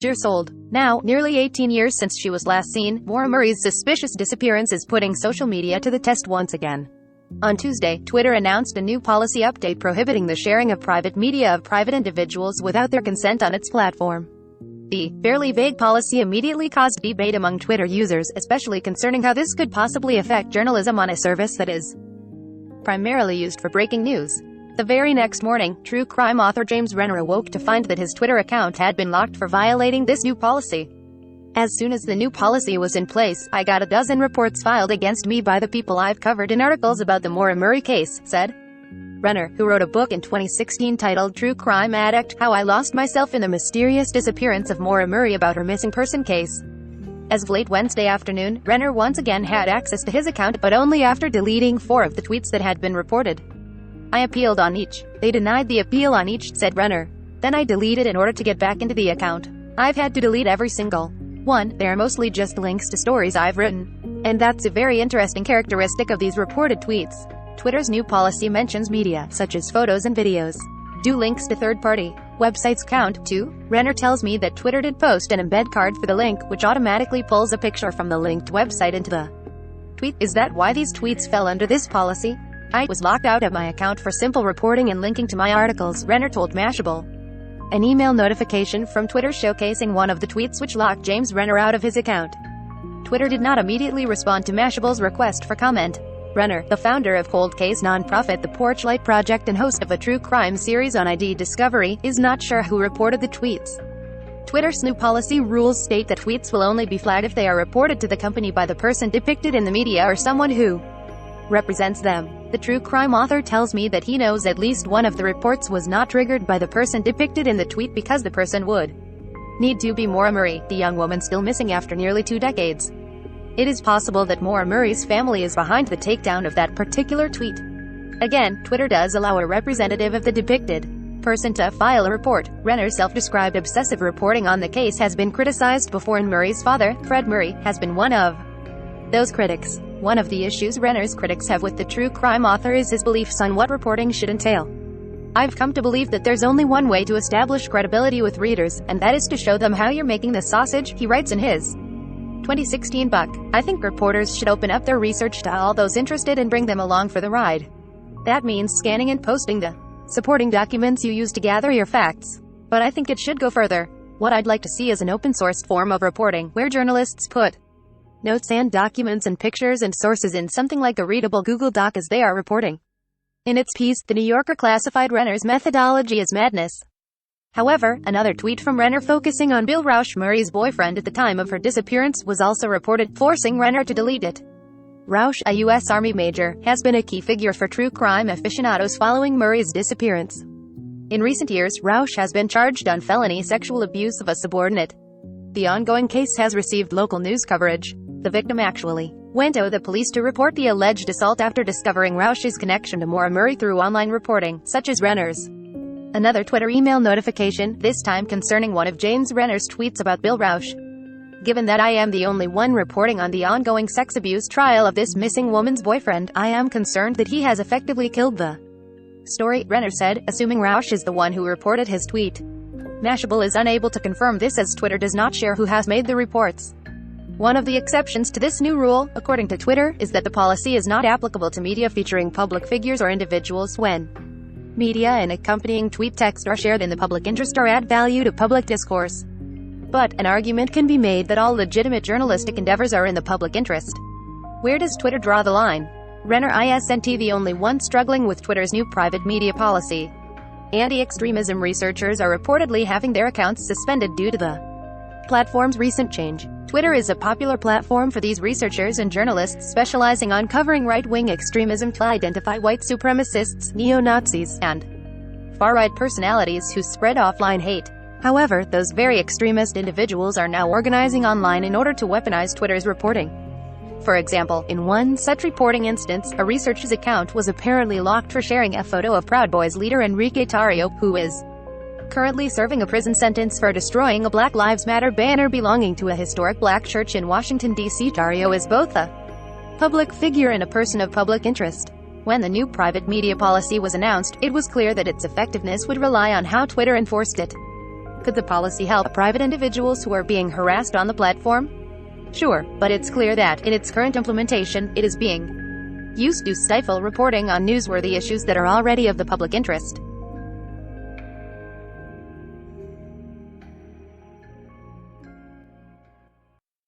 Years old. Now, nearly 18 years since she was last seen, Maura Murray's suspicious disappearance is putting social media to the test once again. On Tuesday, Twitter announced a new policy update prohibiting the sharing of private media of private individuals without their consent on its platform. The fairly vague policy immediately caused debate among Twitter users, especially concerning how this could possibly affect journalism on a service that is primarily used for breaking news. The very next morning, true crime author James Renner awoke to find that his Twitter account had been locked for violating this new policy. As soon as the new policy was in place, I got a dozen reports filed against me by the people I've covered in articles about the Maura Murray case, said Renner, who wrote a book in 2016 titled True Crime Addict: How I Lost Myself in the Mysterious Disappearance of Maura Murray about her missing person case. As of late Wednesday afternoon, Renner once again had access to his account, but only after deleting 4 of the tweets that had been reported. I appealed on each. They denied the appeal on each, said Renner. Then I deleted in order to get back into the account. I've had to delete every single one. They're mostly just links to stories I've written. And that's a very interesting characteristic of these reported tweets. Twitter's new policy mentions media, such as photos and videos. Do links to third-party websites count, too? Renner tells me that Twitter did post an embed card for the link, which automatically pulls a picture from the linked website into the tweet. Is that why these tweets fell under this policy? I was locked out of my account for simple reporting and linking to my articles, Renner told Mashable. An email notification from Twitter showcasing one of the tweets which locked James Renner out of his account. Twitter did not immediately respond to Mashable's request for comment. Renner, the founder of cold case nonprofit The Porchlight Project and host of a true crime series on ID Discovery, is not sure who reported the tweets. Twitter's new policy rules state that tweets will only be flagged if they are reported to the company by the person depicted in the media or someone who represents them. The true crime author tells me that he knows at least one of the reports was not triggered by the person depicted in the tweet because the person would need to be Maura Murray, the young woman still missing after nearly 2 decades. It is possible that Maura Murray's family is behind the takedown of that particular tweet. Again, Twitter does allow a representative of the depicted person to file a report. Renner's self-described obsessive reporting on the case has been criticized before, and Murray's father, Fred Murray, has been one of those critics. One of the issues Renner's critics have with the true crime author is his beliefs on what reporting should entail. I've come to believe that there's only one way to establish credibility with readers, and that is to show them how you're making the sausage, he writes in his 2016 book. I think reporters should open up their research to all those interested and bring them along for the ride. That means scanning and posting the supporting documents you use to gather your facts. But I think it should go further. What I'd like to see is an open-sourced form of reporting, where journalists put notes and documents and pictures and sources in something like a readable Google Doc as they are reporting. In its piece, The New Yorker classified Renner's methodology as madness. However, another tweet from Renner focusing on Bill Rausch, Murray's boyfriend at the time of her disappearance, was also reported, forcing Renner to delete it. Rausch, a U.S. Army major, has been a key figure for true crime aficionados following Murray's disappearance. In recent years, Rausch has been charged on felony sexual abuse of a subordinate. The ongoing case has received local news coverage. The victim actually went to the police to report the alleged assault after discovering Rausch's connection to Maura Murray through online reporting, such as Renner's. Another Twitter email notification, this time concerning one of James Renner's tweets about Bill Rausch. Given that I am the only one reporting on the ongoing sex abuse trial of this missing woman's boyfriend, I am concerned that he has effectively killed the story, Renner said, assuming Rausch is the one who reported his tweet. Mashable is unable to confirm this as Twitter does not share who has made the reports. One of the exceptions to this new rule, according to Twitter, is that the policy is not applicable to media featuring public figures or individuals when media and accompanying tweet text are shared in the public interest or add value to public discourse. But an argument can be made that all legitimate journalistic endeavors are in the public interest. Where does Twitter draw the line? Renner isn't the only one struggling with Twitter's new private media policy. Anti-extremism researchers are reportedly having their accounts suspended due to the platform's recent change. Twitter is a popular platform for these researchers and journalists specializing on covering right-wing extremism to identify white supremacists, neo-Nazis, and far-right personalities who spread offline hate. However, those very extremist individuals are now organizing online in order to weaponize Twitter's reporting. For example, in one such reporting instance, a researcher's account was apparently locked for sharing a photo of Proud Boys leader Enrique Tarrio, who is currently serving a prison sentence for destroying a Black Lives Matter banner belonging to a historic black church in Washington, D.C. Tarrio is both a public figure and a person of public interest. When the new private media policy was announced, it was clear that its effectiveness would rely on how Twitter enforced it. Could the policy help private individuals who are being harassed on the platform? Sure, but it's clear that, in its current implementation, it is being used to stifle reporting on newsworthy issues that are already of the public interest.